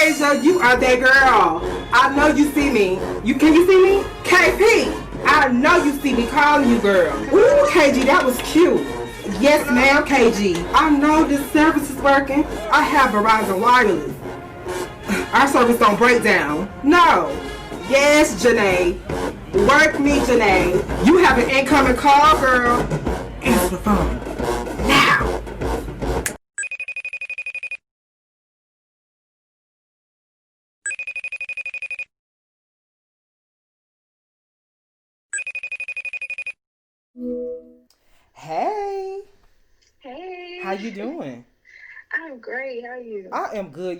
Asia, you are that girl. I know you see me. Can you see me? KP, I know you see me calling you, girl. Ooh, KG, that was cute. Yes, ma'am, KG. I know this service is working. I have Verizon Wireless. Our service don't break down. No. Yes, Janae. Work me, Janae. You have an incoming call, girl. Answer the phone. Now. Hey. Hey. How you doing? I'm great. How are you? I am good.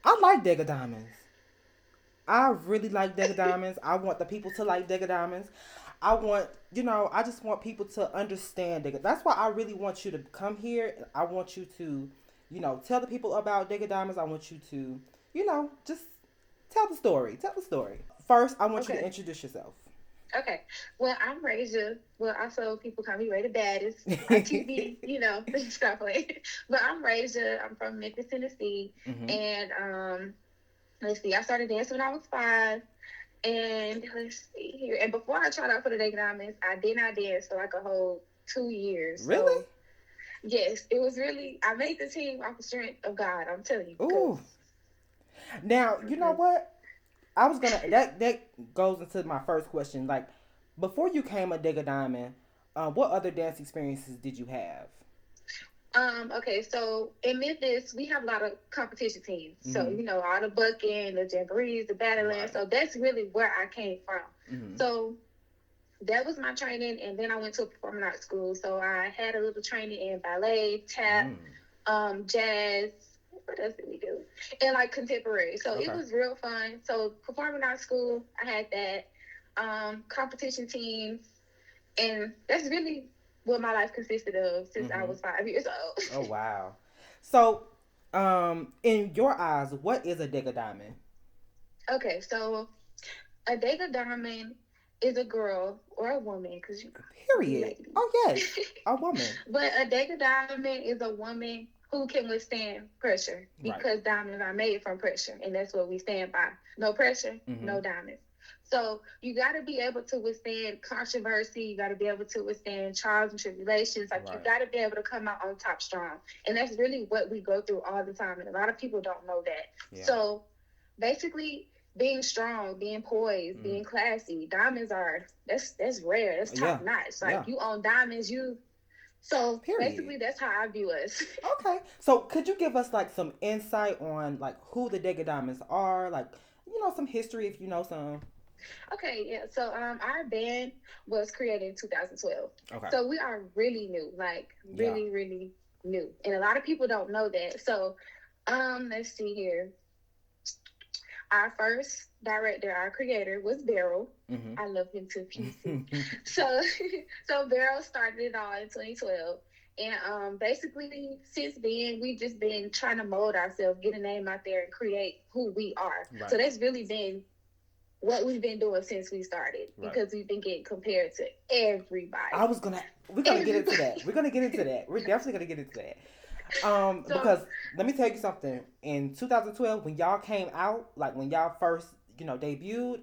I like Dega Diamonds. I really like Dega Diamonds. I want the people to like Dega Diamonds. I just want people to understand Dega. That's why I really want you to come here. I want you to, tell the people about Dega Diamonds. I want you to, just tell the story. Tell the story. First, I want you to introduce yourself. Okay. Well, I'm Rajia. Well, also people call me Ray the Baddest. I TV, stuff like. But I'm Rajia. I'm from Memphis, Tennessee, and let's see. I started dancing when I was 5, and let's see here. And before I tried out for the Dega Diamonds, I did not dance for like a whole 2 years. Really? So, yes, it was really. I made the team off the strength of God. I'm telling you. Ooh. Now you know what? I was gonna that goes into my first question. Like, before you came a Dega Diamond, what other dance experiences did you have? Okay, so in Memphis, we have a lot of competition teams. So, all the bucking, the jamborees, the battling. Right. So that's really where I came from. So that was my training, and then I went to a performing arts school. So I had a little training in ballet, tap, jazz. What else did we do? And like contemporary. So it was real fun. So performing arts school, I had that. Competition teams, and that's really what my life consisted of since I was 5 years old. Oh wow! So, in your eyes, what is a Dega Diamond? Okay, so a Dega Diamond is a girl or a woman, because period. Oh yes, a woman. But a Dega Diamond is a woman who can withstand pressure, because diamonds are made from pressure, and that's what we stand by. No pressure, no diamonds. So you got to be able to withstand controversy. You got to be able to withstand trials and tribulations. Like, you got to be able to come out on top strong. And that's really what we go through all the time. And a lot of people don't know that. Yeah. So basically, being strong, being poised, being classy, diamonds that's rare. That's top notch. Like, you own diamonds, So period. Basically, that's how I view us. Okay. So could you give us like some insight on like who the Dega Diamonds are? Like, some history if you know some. Okay, yeah. So our band was created in 2012. Okay. So we are really new, like really, really new. And a lot of people don't know that. So let's see here. Our first director, our creator, was Beryl. I love him to pieces. So Beryl started it all in 2012. And basically, since then, we've just been trying to mold ourselves, get a name out there, and create who we are. Right. So that's really been what we've been doing since we started, because we've been getting compared to everybody. We're gonna get into that. We're gonna get into that. We're definitely gonna get into that. Because let me tell you something. In 2012, when y'all came out, like when y'all first, debuted,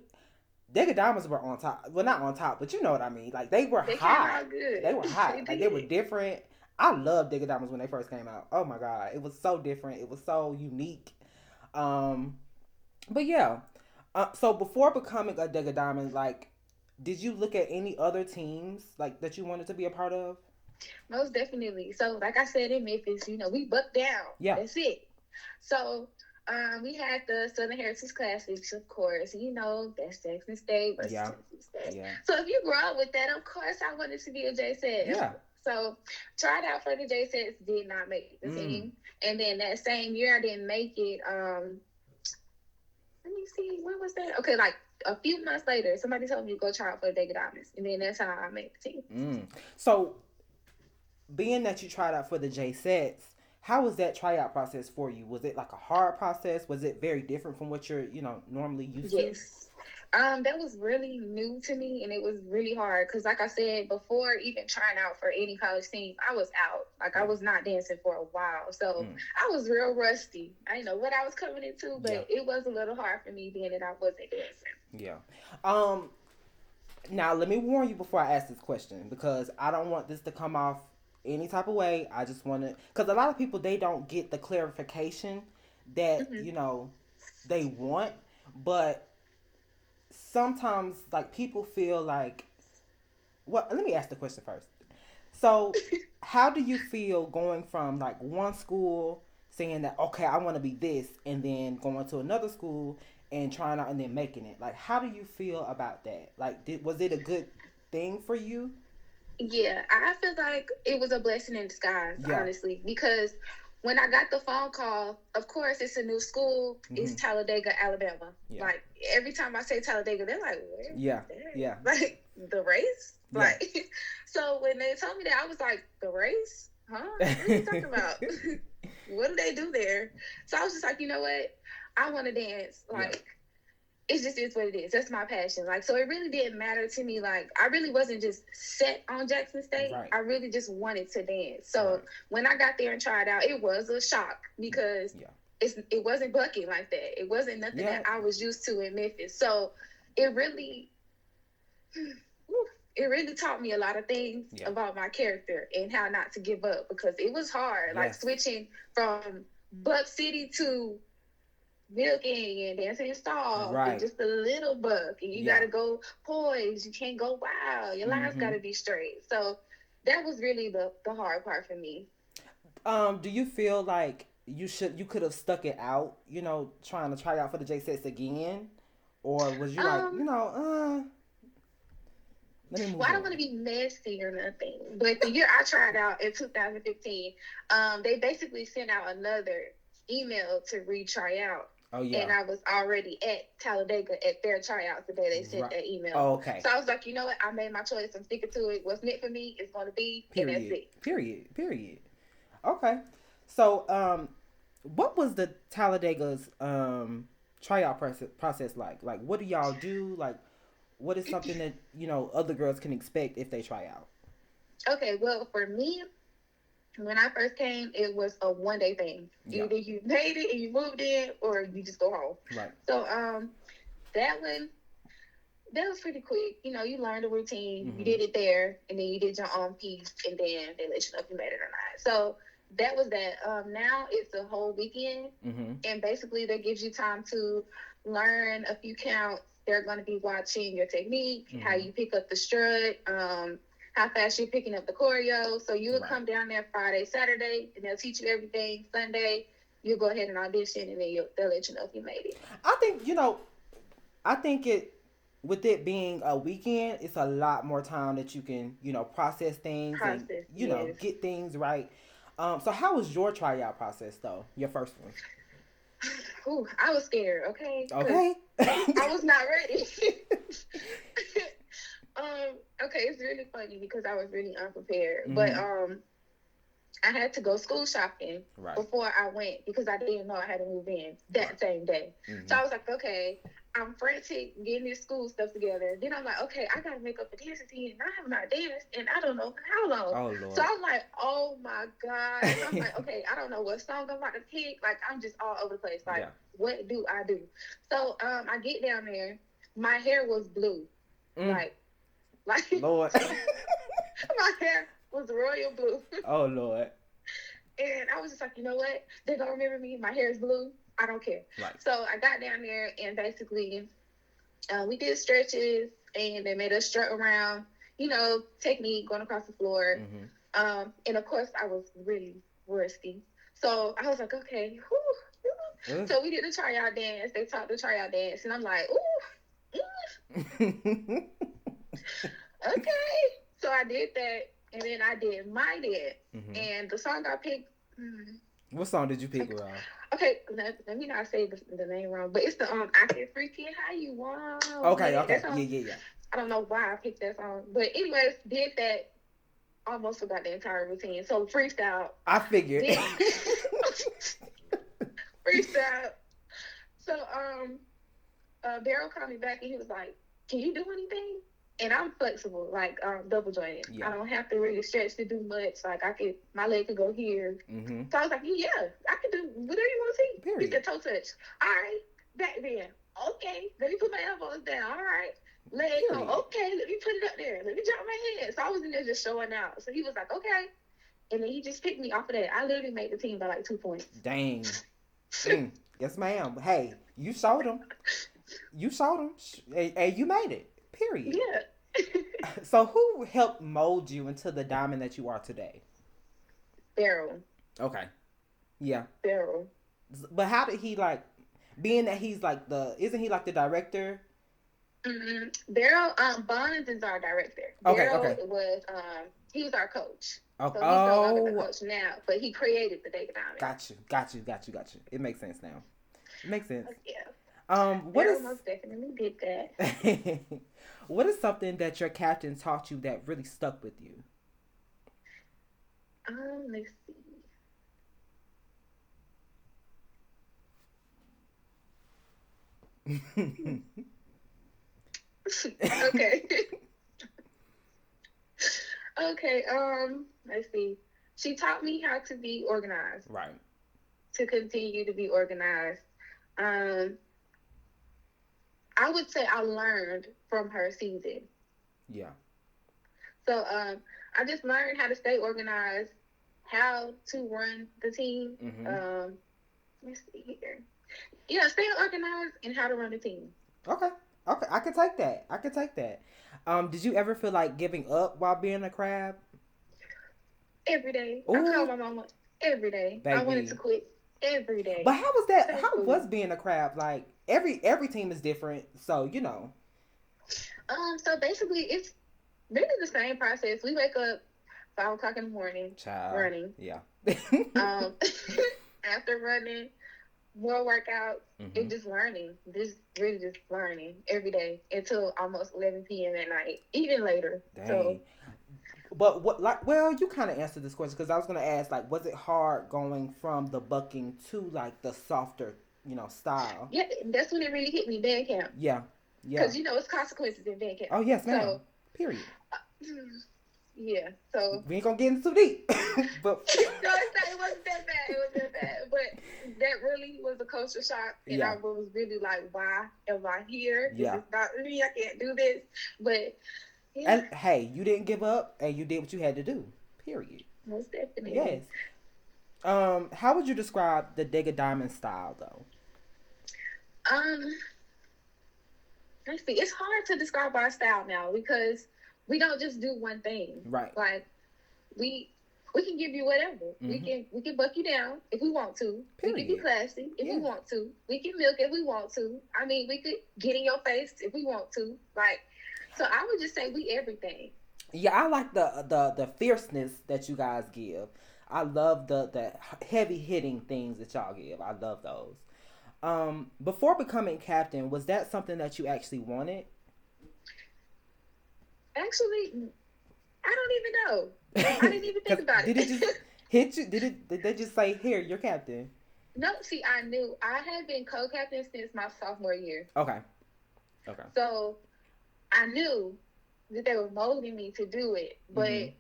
Dega Diamonds were on top. Well, not on top, but you know what I mean. Like, they were hot. They were hot. Like, they were different. I loved Dega Diamonds when they first came out. Oh my God. It was so different. It was so unique. But yeah. So before becoming a Dega Diamond, like, did you look at any other teams like that you wanted to be a part of? Most definitely. So like I said, in Memphis, we bucked down. Yeah. That's it. So we had the Southern Heritage Classics, of course. That's Jackson State versus Tennessee State. Yeah. So if you grow up with that, of course I wanted to be a JSET. Yeah. So tried out for the JSETs, did not make the team. And then that same year I didn't make it. Let me see, when was that? Okay, like a few months later, somebody told me to go try out for the Dega Diamonds, and then that's how I made the team. So, being that you tried out for the JSETs, how was that tryout process for you? Was it like a hard process? Was it very different from what you're, normally used to? Yes. That was really new to me, and it was really hard because, like I said, before even trying out for any college team, I was out. Like, I was not dancing for a while, so I was real rusty. I didn't know what I was coming into, but it was a little hard for me being that I wasn't dancing. Yeah. Now, let me warn you before I ask this question, because I don't want this to come off any type of way. I just want to, because a lot of people, they don't get the clarification that, they want, but sometimes, like, people feel like, well, let me ask the question first. So, how do you feel going from, like, one school saying that, okay, I want to be this, and then going to another school and trying out and then making it? Like, how do you feel about that? Like, was it a good thing for you? Yeah, I feel like it was a blessing in disguise, honestly, because when I got the phone call, of course, it's a new school. It's Talladega, Alabama. Yeah. Like, every time I say Talladega, they're like, where? Yeah. Like, the race? Yeah. Like, so when they told me that, I was like, the race? Huh? What are you talking about? What do they do there? So I was just like, you know what? I want to dance. Like, it just is what it is. That's my passion. Like, so it really didn't matter to me. Like, I really wasn't just set on Jackson State. Right. I really just wanted to dance. So when I got there and tried out, it was a shock because it wasn't bucking like that. It wasn't nothing that I was used to in Memphis. So it really taught me a lot of things about my character and how not to give up, because it was hard. Like, switching from Buck City to milking and dancing in stall, and just a little buck, and you gotta go poised. You can't go wild. Your lines gotta be straight. So that was really the hard part for me. Do you feel like you could have stuck it out, trying to try out for the J-Sets again, or was you like, well, I don't want to be messy or nothing, but the year I tried out in 2015, they basically sent out another email to retry out. Oh, yeah. And I was already at Talladega at their tryouts the day they sent that email. Oh, okay. So I was like, you know what? I made my choice. I'm sticking to it. What's meant for me is going to be, and that's it. Period. Okay. So, what was the Talladega's tryout process like? Like, what do y'all do? Like, what is something that, other girls can expect if they try out? Okay, well, for me, when I first came, it was a one-day thing. Yeah. Either you made it and you moved in, or you just go home. Right. So that was pretty quick. You learn the routine. You did it there, and then you did your own piece, and then they let you know if you made it or not. So that was that. Now it's a whole weekend, and basically that gives you time to learn a few counts. They're going to be watching your technique, how you pick up the strut, how fast you're picking up the choreo. So you'll come down there Friday, Saturday, and they'll teach you everything. Sunday, you'll go ahead and audition, and then they'll let you know if you made it. I think with it being a weekend, it's a lot more time that you can, process things and, get things right. So how was your tryout process, though? Your first one? Ooh, I was scared, okay? I was not ready. Okay, it's really funny because I was really unprepared. But I had to go school shopping before I went because I didn't know I had to move in that same day. So I was like, okay, I'm frantic getting this school stuff together. Then I'm like, okay, I gotta make up a dancing team, and I have not danced and I don't know how long. Oh, Lord. So I'm like, oh my God. And I'm like, okay, I don't know what song I'm about to pick. Like, I'm just all over the place. Like, what do I do? So I get down there. My hair was blue. Like Lord. My hair was royal blue. Oh, Lord. And I was just like, you know what? They're gonna remember me. My hair is blue. I don't care. Right. So I got down there, and basically we did stretches, and they made us strut around, technique, going across the floor. And of course I was really rusty. So I was like, okay, whew. So we did the tryout dance. They taught the tryout dance, and I'm like, ooh. Okay. So I did that, and then I did my dance. And the song I picked. What song did you pick, Rob? Okay, let me not say the name wrong, but it's the I Can Freak It How You Want. Okay. Yeah. I don't know why I picked that song, but anyways, did that. Almost forgot the entire routine. So freestyle. I figured. Freestyle. So Daryl called me back and he was like, "Can you do anything?" And I'm flexible, like double jointed. Yeah. I don't have to really stretch to do much. Like my leg could go here. Mm-hmm. So I was like, "Yeah, I can do whatever you want to see." Period. He said, "Toe touch." All right, back then. Okay, let me put my elbows down. All right, leg go. Okay, let me put it up there. Let me drop my head. So I was in there just showing out. So he was like, "Okay," and then he just picked me off of that. I literally made the team by like 2 points. Dang. Yes, ma'am. Hey, you showed them. You showed them. And you made it. Period. Yeah. So who helped mold you into the diamond that you are today? Daryl. Okay. Yeah. Daryl. But how did he, like, being that he's like isn't he like the director? Mm-hmm. Daryl, Bonds is our director. Okay, Daryl was, he was our coach. Okay. So he's no longer the coach now, but he created the Dega Diamond. Got you. It makes sense now. It makes sense. Yeah. What Daryl most definitely did that. What is something that your captain taught you that really stuck with you? Let's see. Okay. Okay, let's see. She taught me how to be organized. Right. To continue to be organized. I would say I learned from her season. Yeah. So I just learned how to stay organized, how to run the team. Mm-hmm. Let's see here. Yeah, stay organized and how to run the team. Okay. I can take that. Did you ever feel like giving up while being a crab? Every day. Ooh. I call my mama every day. Baby. I wanted to quit every day. But how was that? How was being a crab? Like every team is different, so you know. So basically, it's really the same process. We wake up 5 o'clock in the morning, running. Yeah. After running, more workouts, and just learning. Just learning every day until almost 11 p.m. at night, even later. Dang. So. But you kind of answered this question because I was going to ask, like, was it hard going from the bucking to, like, the softer, style? Yeah, that's when it really hit me, band camp. Yeah. Because, it's consequences in band camp. Oh, yes, ma'am. So, period. Yeah, so. We ain't going to get into too deep. But. No, it wasn't that bad. But that really was a culture shock. And I was really like, why am I here? Yeah. This is not me. I can't do this. But. Yeah. And hey, you didn't give up, and you did what you had to do. Period. Most definitely. Yes. How would you describe the Dega Diamond style, though? Let's see. It's hard to describe our style now because we don't just do one thing. Right. Like we can give you whatever. Mm-hmm. We can buck you down if we want to. Period. We can be classy if we want to. We can milk if we want to. I mean, we could get in your face if we want to. Like. So I would just say we everything. Yeah, I like the fierceness that you guys give. I love the heavy hitting things that y'all give. I love those. Before becoming captain, was that something that you actually wanted? Actually, I don't even know. I didn't even think about it. Did it just hit you? Did they just say, "Here, you're captain"? No, see, I knew. I had been co-captain since my sophomore year. Okay. So. I knew that they were molding me to do it, but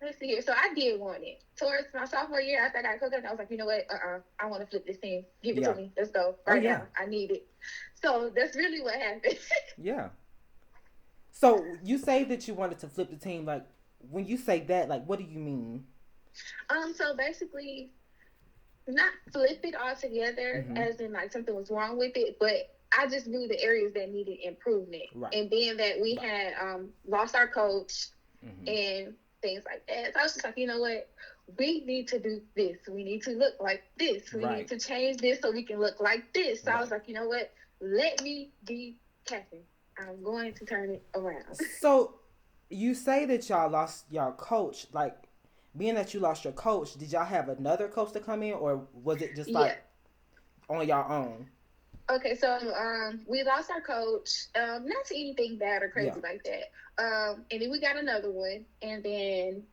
let's see here. So I did want it. Towards my sophomore year, after I got co-captain, I was like, you know what? I want to flip this team. Give it to me. Let's go now. I need it. So that's really what happened. Yeah. So you say that you wanted to flip the team. Like, when you say that, like, what do you mean? So basically, not flip it altogether, as in like something was wrong with it, but. I just knew the areas that needed improvement. Right. And being that we had lost our coach and things like that. So I was just like, you know what? We need to do this. We need to look like this. We need to change this so we can look like this. So I was like, you know what? Let me be captain. I'm going to turn it around. So you say that y'all lost y'all coach. Like, being that you lost your coach, did y'all have another coach to come in, or was it just like on y'all own? Okay, so we lost our coach, not to anything bad or crazy like that. And then we got another one, and then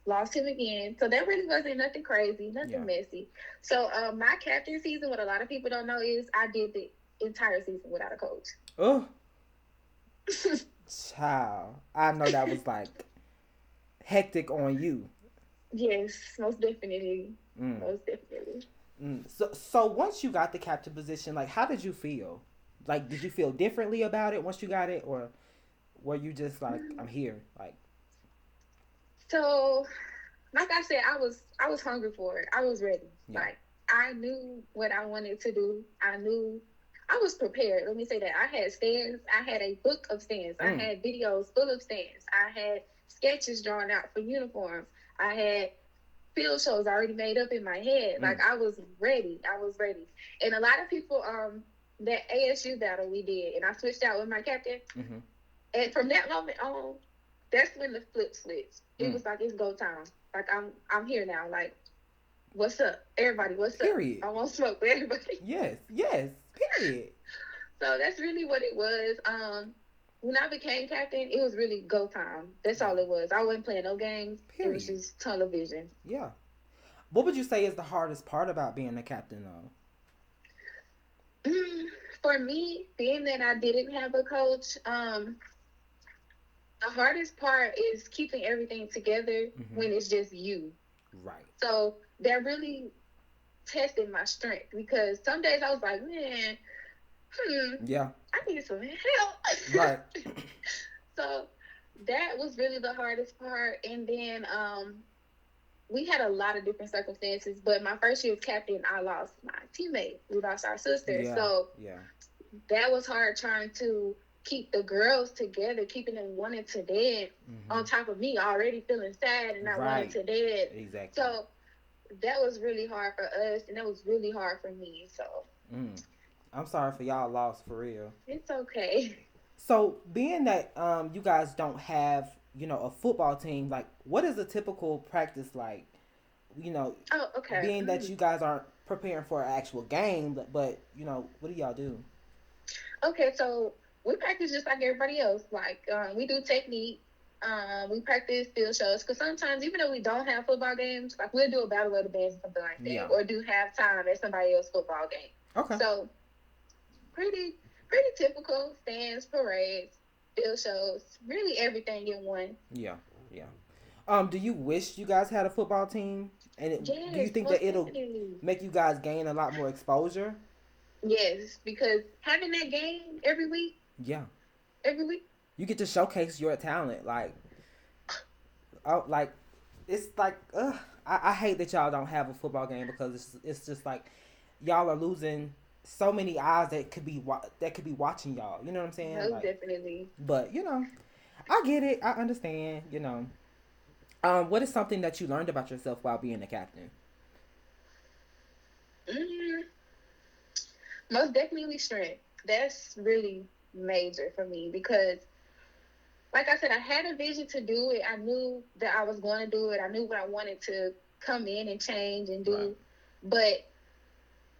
lost him again. So that really wasn't nothing crazy, nothing messy. So my captain season, what a lot of people don't know is I did the entire season without a coach. Oh, child. I know that was like hectic on you. Yes, most definitely. Most definitely. So once you got the captain position, like, how did you feel? Like, did you feel differently about it once you got it, or were you just like, I'm here? Like, so, like I said, I was hungry for it. I was ready. Yeah. Like, I knew what I wanted to do. I knew I was prepared. Let me say that. I had stands. I had a book of stands. I had videos full of stands. I had sketches drawn out for uniforms. I had field shows already made up in my head. Like, I was ready. I was ready. And a lot of people, that ASU battle we did, and I switched out with my captain. And from that moment on, that's when the flip switched. It was like, it's go time. Like, I'm here now. Like, what's up? Everybody, what's Period. up? I want smoke with everybody. Yes. Period. So that's really what it was. When I became captain, it was really go time. That's all it was. I wasn't playing no games. Period. It was just tunnel vision. Yeah. What would you say is the hardest part about being a captain, though? For me, being that I didn't have a coach, the hardest part is keeping everything together when it's just you. Right. So that really tested my strength, because some days I was like, man, yeah, I need some help. Right. So that was really the hardest part. And then we had a lot of different circumstances, but my first year as captain, I lost my teammate. We lost our sister. Yeah. So that was hard, trying to keep the girls together, keeping them wanting to dead on top of me already feeling sad and not wanting to dead. Exactly. So that was really hard for us, and that was really hard for me. So I'm sorry for y'all lost, for real. It's okay. So being that you guys don't have, a football team, like, what is a typical practice like? Being that you guys aren't preparing for an actual game, but what do y'all do? Okay, so we practice just like everybody else. Like, we do technique. We practice field shows, because sometimes, even though we don't have football games, like, we'll do a battle of the bands or something like that, or do halftime at somebody else's football game. Okay. So pretty typical stands, parades, field shows, really everything in one. Yeah. Do you wish you guys had a football team? And do you think that it'll make you guys gain a lot more exposure? Yes, because having that game every week. Yeah. Every week. You get to showcase your talent. Like, it's like, I hate that y'all don't have a football game, because it's just like y'all are losing so many eyes that could be watching y'all. You know what I'm saying? Most definitely. But I get it. I understand. What is something that you learned about yourself while being a captain? Most definitely strength. That's really major for me, because, like I said, I had a vision to do it. I knew that I was going to do it. I knew what I wanted to come in and change and do. Right. But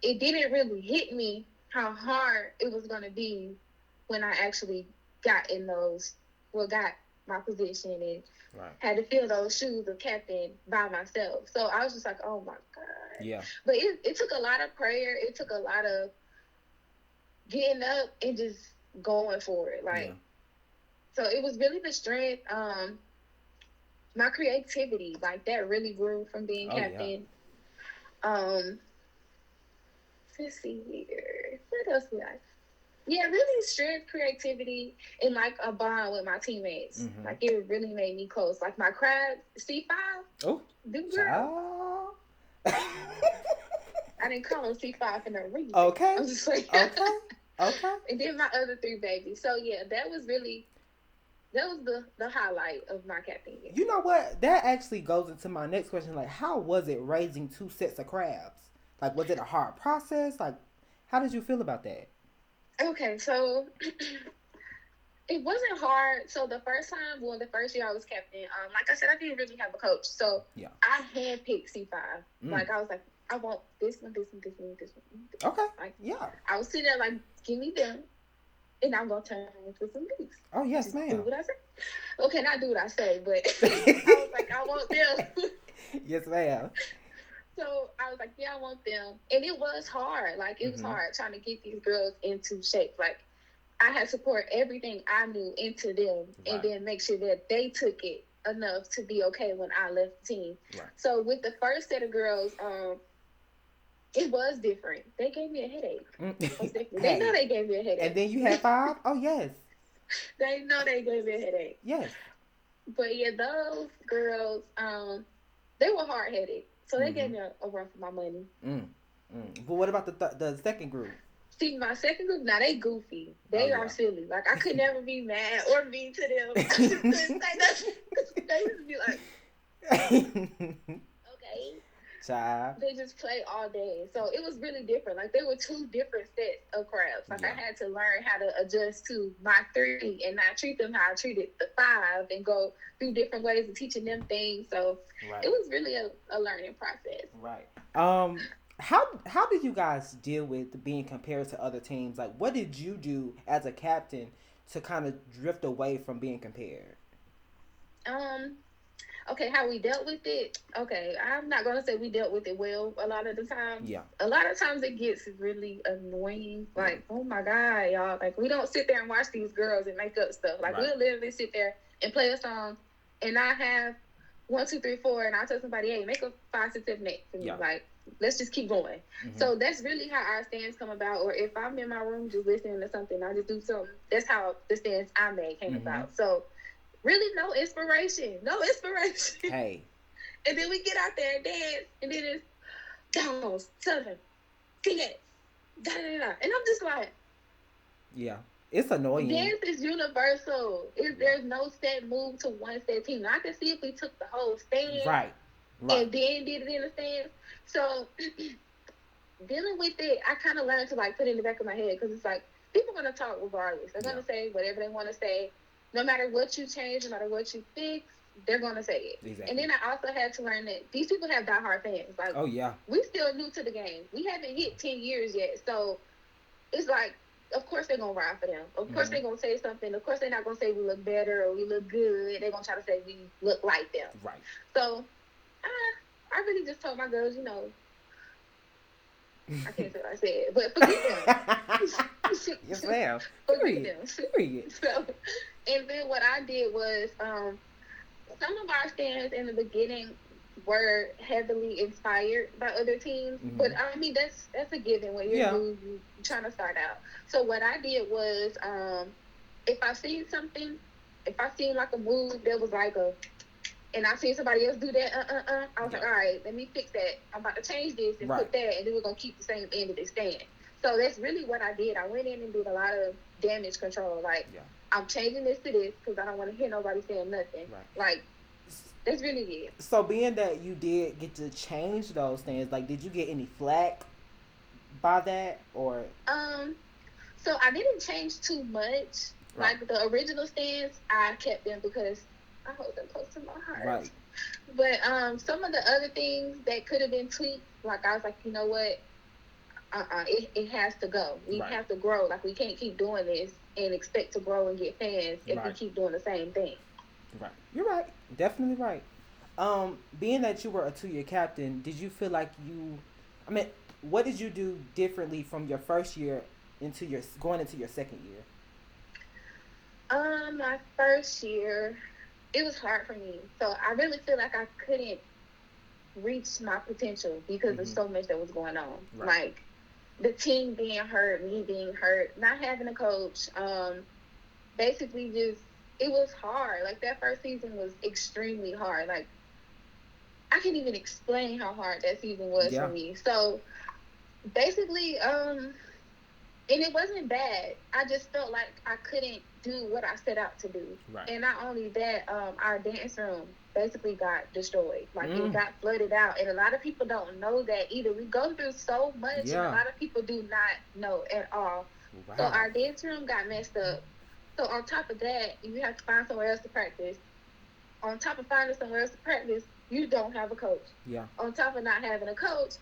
it didn't really hit me how hard it was going to be when I actually got my position and had to fill those shoes of captain by myself. So I was just like, oh my God. Yeah. But it took a lot of prayer. It took a lot of getting up and just going for it. Like, so it was really the strength. My creativity, like, that really grew from being captain. Let's see here. What else did I? Yeah, really strength, creativity, and like a bond with my teammates. Like, it really made me close. Like, my crowd, C5. Oh, them girls. I didn't call them C5 for no reason. Okay. I'm just like, okay. And then my other 3 babies. So yeah, that was the highlight of my captain year. You know what? That actually goes into my next question. Like, how was it raising 2 sets of crabs? Like, was it a hard process? Like, how did you feel about that? Okay, so it wasn't hard. So the first year I was captain, like I said, I didn't really have a coach. So I handpicked C5. Like, I was like, I want this one. Okay. Like, I was sitting there like, give me them, and I'm going to turn into some beats. Oh, yes, just ma'am. do what I say. Okay, not do what I say, but I was like, I want them. Yes, ma'am. So I I was like, yeah, I want them. And it was hard. Like, it was hard trying to get these girls into shape. Like, I had to pour everything I knew into them and then make sure that they took it enough to be okay when I left the team. Right. So with the first set of girls, it was different. They gave me a headache. They know they gave me a headache. And then you had 5? Oh, yes. They know they gave me a headache. Yes. But yeah, those girls, they were hard-headed. So they gave me a run for my money. But what about the second group? See, my second group, now they goofy. They are silly. Like, I could never be mad or mean to them. I just couldn't say nothing. They used to be like, okay. Child. They just play all day. So it was really different. Like, there were 2 different sets of crafts. Like, I had to learn how to adjust to my 3 and not treat them how I treated the 5 and go through different ways of teaching them things. So it was really a learning process. Right. How did you guys deal with being compared to other teams? Like, what did you do as a captain to kind of drift away from being compared? Okay, how we dealt with it. Okay, I'm not going to say we dealt with it well a lot of the time. Yeah. A lot of times it gets really annoying. Like, oh my God, y'all. Like, we don't sit there and watch these girls and make up stuff. Like, we'll literally sit there and play a song and I have 1, 2, 3, 4, and I'll tell somebody, hey, make a 5, 6, 7, 8 for me. Like, let's just keep going. So that's really how our stands come about. Or if I'm in my room just listening to something, I just do something. That's how the stands I made came about. So really no inspiration. Hey. And then we get out there and dance, and then it's down, southern, sing it, da da da. And I'm just like, yeah, it's annoying. Dance is universal. There's no set move to one set team. Now, I can see if we took the whole stand, right, and then did it in the stand. So dealing with it, I kind of learned to like put it in the back of my head because it's like people are gonna talk regardless. They're gonna say whatever they want to say. No matter what you change, no matter what you fix, they're going to say it. Exactly. And then I also had to learn that these people have diehard fans. Like, oh, yeah. We still new to the game. We haven't hit 10 years yet. So it's like, of course they're going to ride for them. Of course they're going to say something. Of course they're not going to say we look better or we look good. They're going to try to say we look like them. Right. So I really just told my girls, you know, I can't say what I said, but forget them. Yes, ma'am. Forget them. Period. So, and then what I did was, some of our stands in the beginning were heavily inspired by other teams, but I mean that's a given when you're new, you're trying to start out. So what I did was, if I seen something, if I seen like a move that was like and I seen somebody else do that, I was like, all right, let me fix that. I'm about to change this and put that, and then we're gonna keep the same end of the stand. So that's really what I did. I went in and did a lot of damage control. Like, I'm changing this to this because I don't want to hear nobody saying nothing. Right. Like, that's really it. So being that you did get to change those things, like, did you get any flack by that, or? So I didn't change too much. Right. Like, the original stands, I kept them because I hold them close to my heart. Right. But some of the other things that could have been tweaked, like, I was like, you know what? It has to go. We have to grow. Like, we can't keep doing this and expect to grow and get fans if we keep doing the same thing. Right. You're right. Definitely right. Being that you were a 2-year captain, did you feel like what did you do differently from your first year going into your second year? My first year, it was hard for me. So I really feel like I couldn't reach my potential because of so much that was going on. Right. Like, the team being hurt, me being hurt, not having a coach, basically just, it was hard. Like, that first season was extremely hard. Like, I can't even explain how hard that season was for me. So, basically, and it wasn't bad. I just felt like I couldn't do what I set out to do. Right. And not only that, our dance room basically got destroyed. Like, it got flooded out. And a lot of people don't know that either. We go through so much, and a lot of people do not know at all. Wow. So our dance room got messed up. So on top of that, you have to find somewhere else to practice. On top of finding somewhere else to practice, you don't have a coach. Yeah. On top of not having a coach,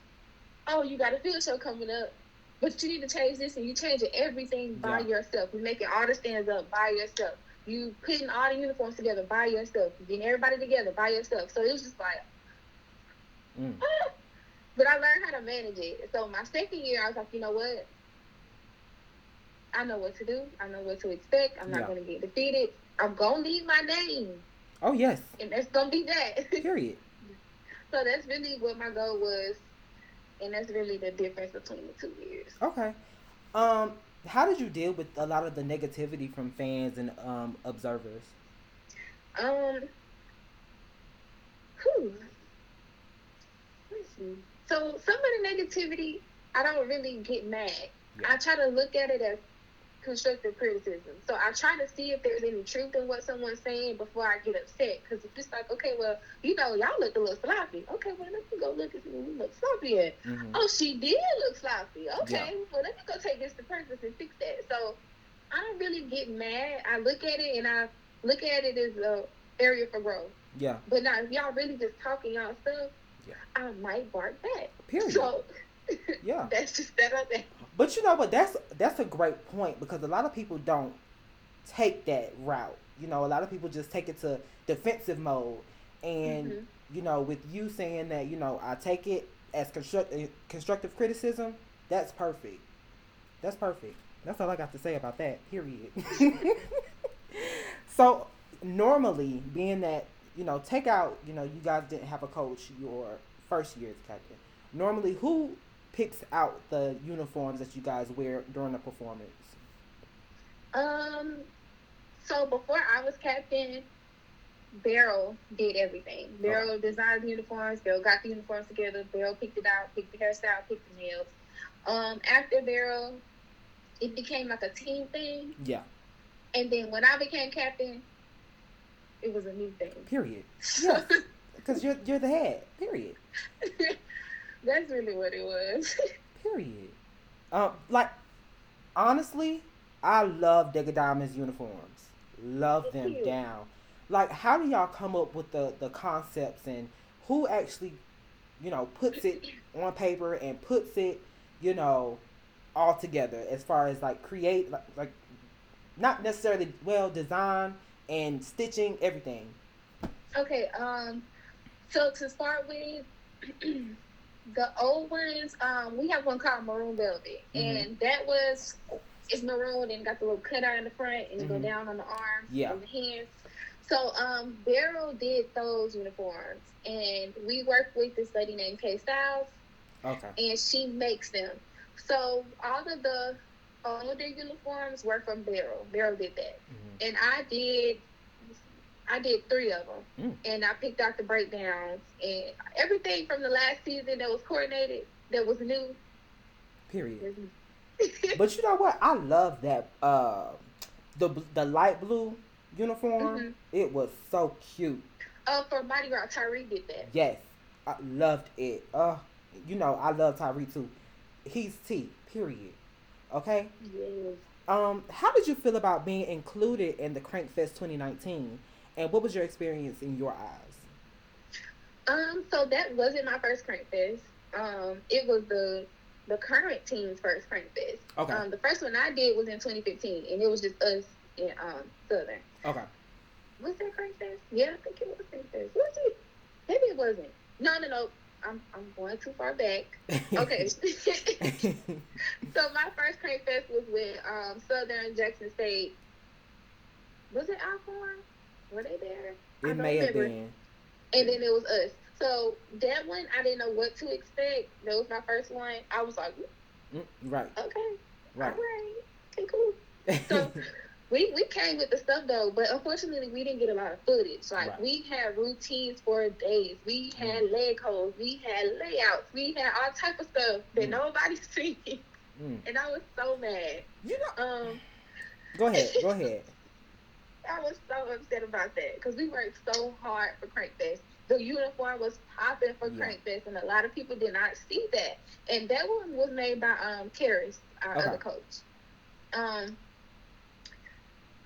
you got a field show coming up. But you need to change this, and you changing everything by yourself. You're making all the stands up by yourself. You putting all the uniforms together by yourself. You getting everybody together by yourself. So it was just like, But I learned how to manage it. So my second year, I was like, you know what? I know what to do. I know what to expect. I'm not going to get defeated. I'm going to leave my name. Oh, yes. And that's going to be that. Period. So that's really what my goal was. And that's really the difference between the 2 years. Okay. How did you deal with a lot of the negativity from fans and observers? Let's see. So some of the negativity, I don't really get mad. Yeah. I try to look at it as constructive criticism. So I try to see if there's any truth in what someone's saying before I get upset. Because it's just like, okay, well, y'all look a little sloppy. Okay, well, let me go look and see what we look sloppy at. Mm-hmm. Oh, she did look sloppy. Okay, well, let me go take this to practice and fix that. So I don't really get mad. I look at it and I look at it as an area for growth. Yeah. But now, if y'all really just talking y'all stuff, I might bark back. Period. So yeah, that's just that up there. But you know what? That's a great point, because a lot of people don't take that route. You know, a lot of people just take it to defensive mode. And, you know, with you saying that, you know, I take it as constructive criticism, that's perfect. That's perfect. That's all I got to say about that, period. So, normally, being that, you know, take out, you know, you guys didn't have a coach your first year as captain. Normally, who picks out the uniforms that you guys wear during the performance? So before I was captain, Beryl did everything. Beryl designed the uniforms. Beryl got the uniforms together. Beryl picked it out, picked the hairstyle, picked the nails. After Beryl, it became like a team thing. Yeah. And then when I became captain, it was a new thing. Period. Yes. Because you're the head. Period. That's really what it was. Period. Like, honestly, I love Dega Diamond's uniforms. Love them down. Like, how do y'all come up with the concepts, and who actually, you know, puts it on paper and puts it, you know, all together as far as like create, like not necessarily design and stitching, everything. Okay, so to start with, the old ones, we have one called Maroon Velvet, and it's maroon and got the little cutout in the front and it go down on the arms and the hands. So Beryl did those uniforms, and we work with this lady named Kay Styles. Okay. And she makes them. So all of the older uniforms were from Beryl. Beryl did that, and I did 3 of them, and I picked out the breakdowns and everything from the last season that was coordinated, that was new. Period. But you know what? I love that the light blue uniform. It was so cute. For Mardi Gras, Tyree did that. Yes, I loved it. You know, I love Tyree too. He's T. Period. Okay. Yes. How did you feel about being included in the Crankfest 2019? And what was your experience in your eyes? So that wasn't my first Crankfest. It was the current team's first Crankfest. Okay. The first one I did was in 2015, and it was just us in Southern. Okay. Was that Crankfest? Yeah, I think it was Crankfest. Was it? Maybe it wasn't. No. I'm going too far back. Okay. So my first Crankfest was with Southern, Jackson State. Was it Alcorn? Were they there? It may have been. And then it was us. So that one, I didn't know what to expect. That was my first one. I was like, right. Okay. Right. All right. Okay, cool. So we came with the stuff though, but unfortunately we didn't get a lot of footage. Like we had routines for days. We had leg holds. We had layouts. We had all type of stuff that nobody's seen. And I was so mad. You know. Go ahead. I was so upset about that because we worked so hard for Crankfest. The uniform was popping for Crankfest, and a lot of people did not see that. And that one was made by Karis, our other coach. What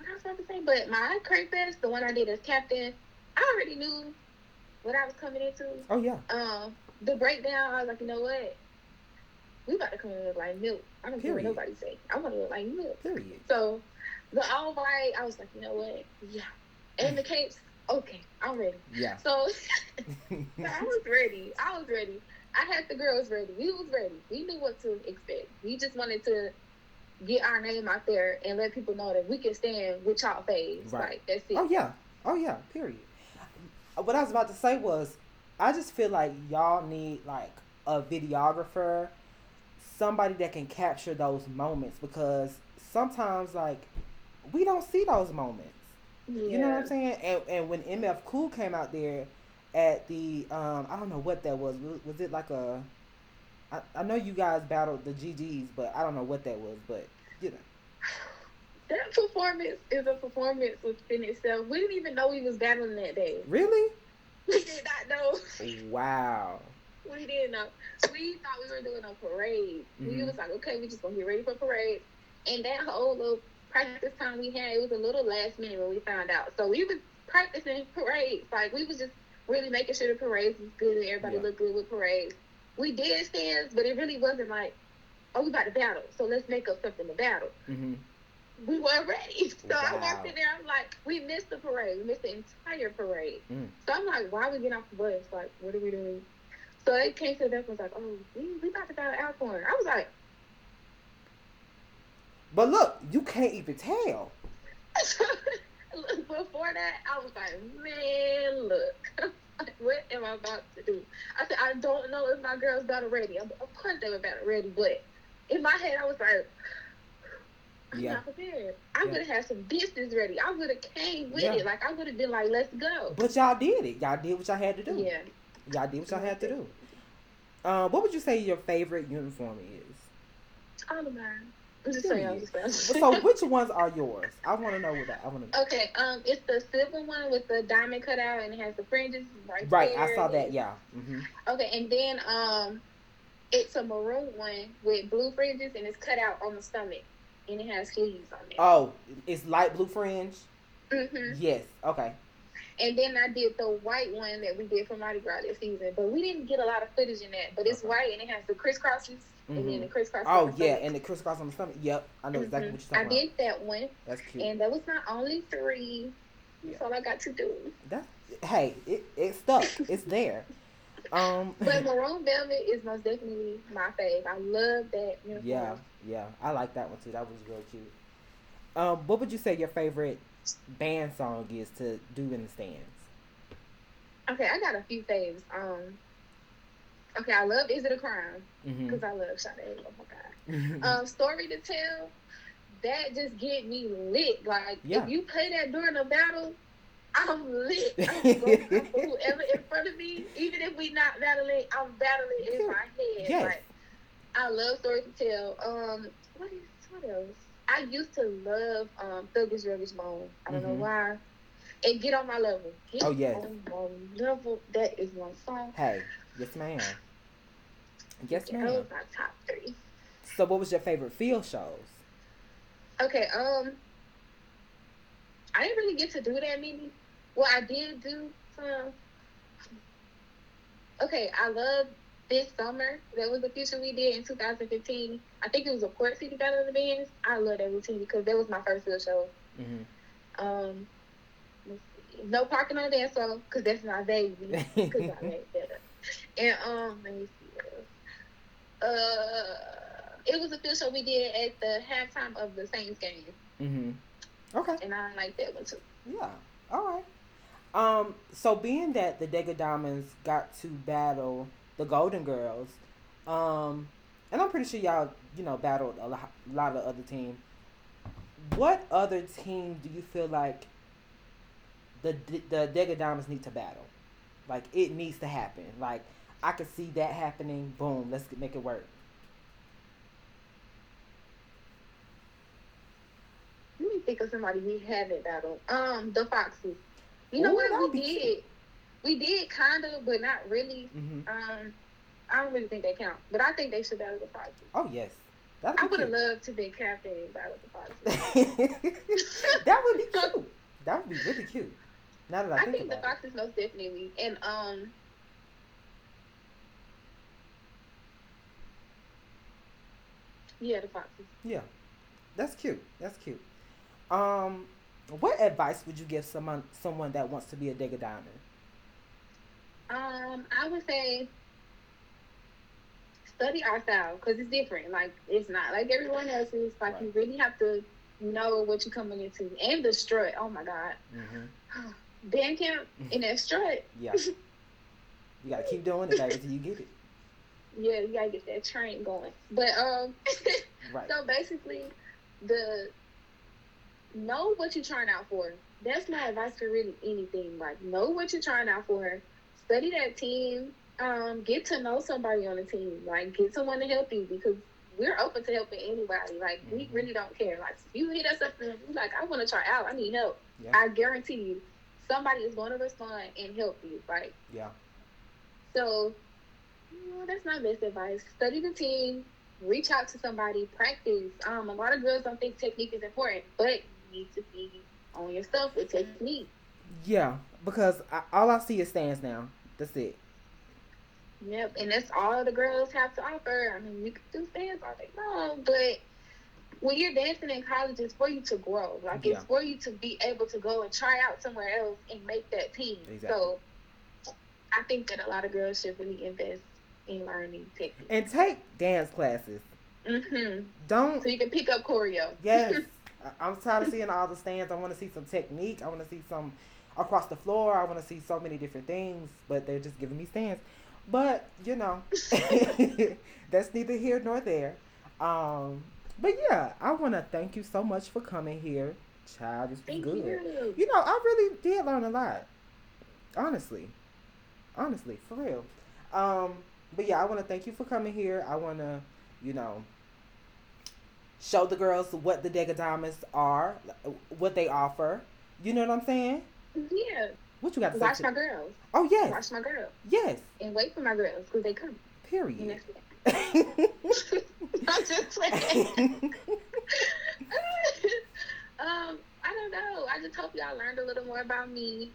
I was about to say, but my Crankfest, the one I did as captain, I already knew what I was coming into. Oh yeah. The breakdown, I was like, you know what? We about to come in look like milk. I don't care what nobody say. I want to look like milk. Period. So the all white, I was like, you know what? Yeah. And the capes, okay, I'm ready. Yeah. So I was ready. I had the girls ready. We was ready. We knew what to expect. We just wanted to get our name out there and let people know that we can stand with y'all phase. Right. Like, that's it. Oh, yeah. Oh, yeah. Period. What I was about to say was, I just feel like y'all need, like, a videographer, somebody that can capture those moments, because sometimes, like, we don't see those moments. Yeah. You know what I'm saying? And when MF Cool came out there at the, I don't know what that was. Was it like a, I know you guys battled the GGs, but I don't know what that was, but, you know. That performance is a performance within itself. We didn't even know we was battling that day. Really? We did not know. Wow. We didn't know. We thought we were doing a parade. Mm-hmm. We was like, okay, we just gonna get ready for parade. And that whole little practice time we had, it was a little last minute when we found out. So we was practicing parades. Like, we was just really making sure the parades was good. Everybody looked good with parades. We did stands, but it really wasn't like, oh, we about to battle, so let's make up something to battle. Mm-hmm. We weren't ready. So I walked in there, I'm like, we missed the parade. We missed the entire parade. Mm. So I'm like, why are we getting off the bus? Like, what are we doing? So it came to the deck and was like, oh, we about to battle Alcorn. I was like, but look, you can't even tell. Before that, I was like, man, look. What am I about to do? I said, I don't know if my girls battle ready. Of course they were battle ready, but in my head, I was like, I'm not prepared. I would have had some business ready. I would have came with it. Like, I would have been like, let's go. But y'all did it. Y'all did what y'all had to do. Yeah. Y'all did what y'all had to do. What would you say your favorite uniform is? All of mine. I'm just saying. So which ones are yours? I want to know what that. I want to know. Okay. It's the silver one with the diamond cutout and it has the fringes right there. I saw that. Yeah. Mm-hmm. Okay, and then it's a maroon one with blue fringes and it's cut out on the stomach and it has sleeves on it. Oh, it's light blue fringe. Mm-hmm. Yes. Okay. And then I did the white one that we did for Mardi Gras this season, but we didn't get a lot of footage in that. But it's white and it has the crisscrosses. Mm-hmm. And then the crisscross. Oh, yeah, and the crisscross on the stomach. Yep, I know exactly what you're talking about. I did that one. That's cute. And that was my only 3. That's all I got to do. Hey, it stuck. It's there. But maroon velvet is most definitely my fave. I love that uniform. Yeah, I like that one too. That was real cute. What would you say your favorite band song is to do in the stands? Okay, I got a few faves. Okay, I love Is It a Crime? Because I love Sade. Oh my God. Story to Tell, that just get me lit. Like, if you play that during a battle, I'm lit. I'm going for whoever in front of me. Even if we not battling, I'm battling in my head. Yes. Like, I love Story to Tell. What else? I used to love Thuggish Rubbish Bone. I don't know why. And Get On My Level. Get on My Level. That is one song. Hey. Yes, ma'am. Yes, ma'am. Those are my top 3. So, what was your favorite field shows? Okay, I didn't really get to do that many. Well, I did do some. Okay, I love This Summer. That was the feature we did in 2015. I think it was a Port City Battle of the Bands. I love that routine because that was my first field show. No Parking on the Dance Floor because that's my baby. Because I made that. And let me see what else. It was a field show we did at the halftime of the Saints game. Okay. And I like that one too. Yeah. All right. So being that the Dega Diamonds got to battle the Golden Girls, and I'm pretty sure y'all, battled a lot of other teams. What other team do you feel like the Dega Diamonds need to battle? Like, it needs to happen. Like, I could see that happening. Boom, let's make it work. Let me think of somebody we haven't battled. The Foxes. You know what we did? We did kind of, but not really. I don't really think they count, but I think they should battle the Foxes. Oh yes, I would have loved to be captain and battle the Foxes. That would be cute. That would be really cute. Now that I think the Foxes most definitely, and yeah, the Foxes. Yeah, that's cute. That's cute. What advice would you give someone that wants to be a Dega Diamond? I would say study our style because it's different. Like, it's not like everyone else's. Like, Right. you really have to know what you're coming into. And the strut. Oh my God. Mm-hmm. Band camp in that strut. Yeah. You gotta keep doing it, baby, till you get it. Yeah, you gotta get that train going. But Right. so basically, the know what you're trying out for. That's my advice for really anything. Like, know what you're trying out for. Study that team. Get to know somebody on the team. Like, get someone to help you because we're open to helping anybody. Like, we really don't care. Like, if you hit us up and you're like, I want to try out. I need help. Yeah. I guarantee you, somebody is going to respond and help you. Like, yeah. So, that's my best advice. Study the team. Reach out to somebody. Practice. A lot of girls don't think technique is important, but you need to be on your stuff with technique. Yeah, because all I see is stands now. That's it. Yep, and that's all the girls have to offer. I mean, you can do stands all day long, but when you're dancing in college, it's for you to grow. Like, it's for you to be able to go and try out somewhere else and make that team. Exactly. So, I think that a lot of girls should really invest in learning technique. And take dance classes. Mm-hmm. Don't. So you can pick up choreo. Yes. I'm tired of seeing all the stands. I want to see some technique. I want to see some across the floor. I want to see so many different things, but they're just giving me stands. But, that's neither here nor there. But yeah, I want to thank you so much for coming here. Child, this was good. I really did learn a lot. Honestly, for real. But yeah, I want to thank you for coming here. I want to, show the girls what the Dega Diamonds are, what they offer. You know what I'm saying? Yeah. What you got to Watch say? my girls. Oh, yes. Watch my girls. Yes. And wait for my girls because they come. Period. I'm just playing. I don't know. I just hope y'all learned a little more about me.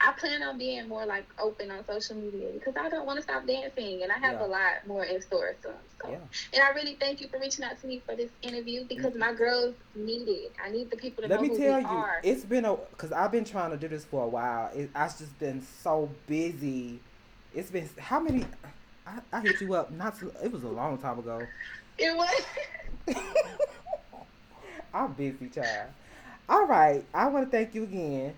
I plan on being more like open on social media because I don't want to stop dancing and I have a lot more in store soon. So. And I really thank you for reaching out to me for this interview because my girls need it. I need the people to know who we are. Let me tell you, it's been because I've been trying to do this for a while. I've just been so busy. It's been how many? I hit you up. It was a long time ago. It was. I'm busy, child. All right, I want to thank you again.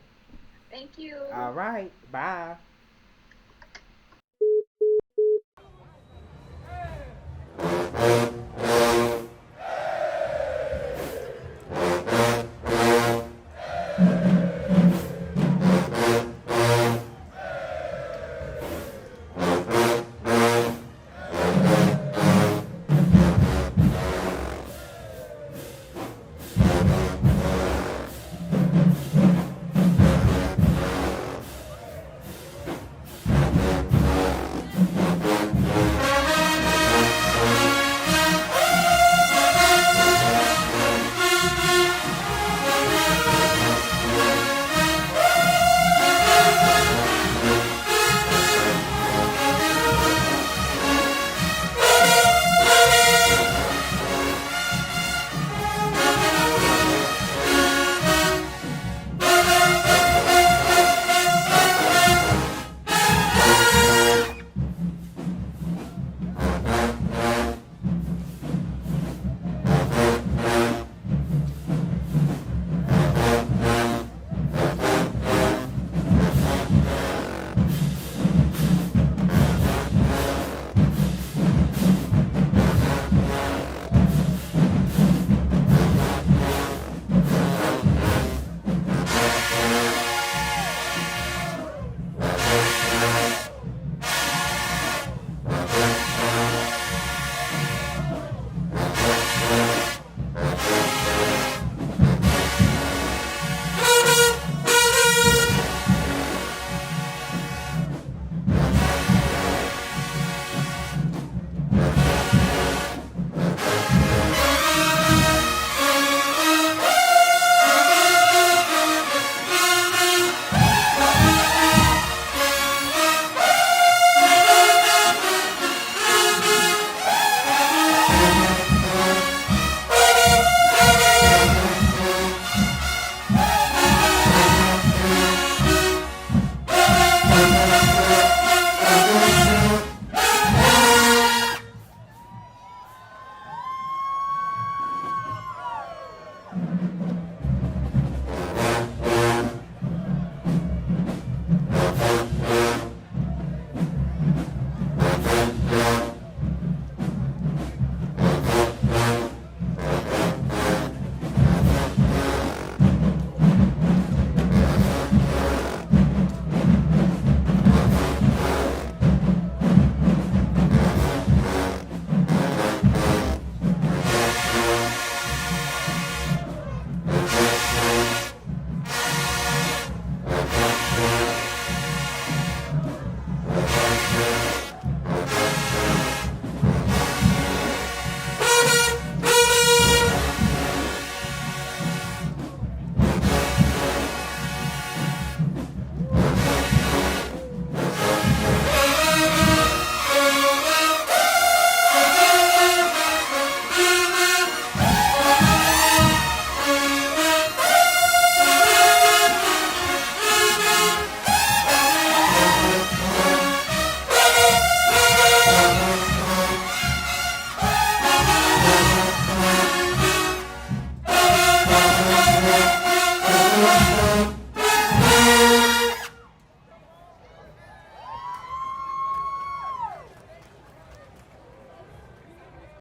Thank you. All right. Bye.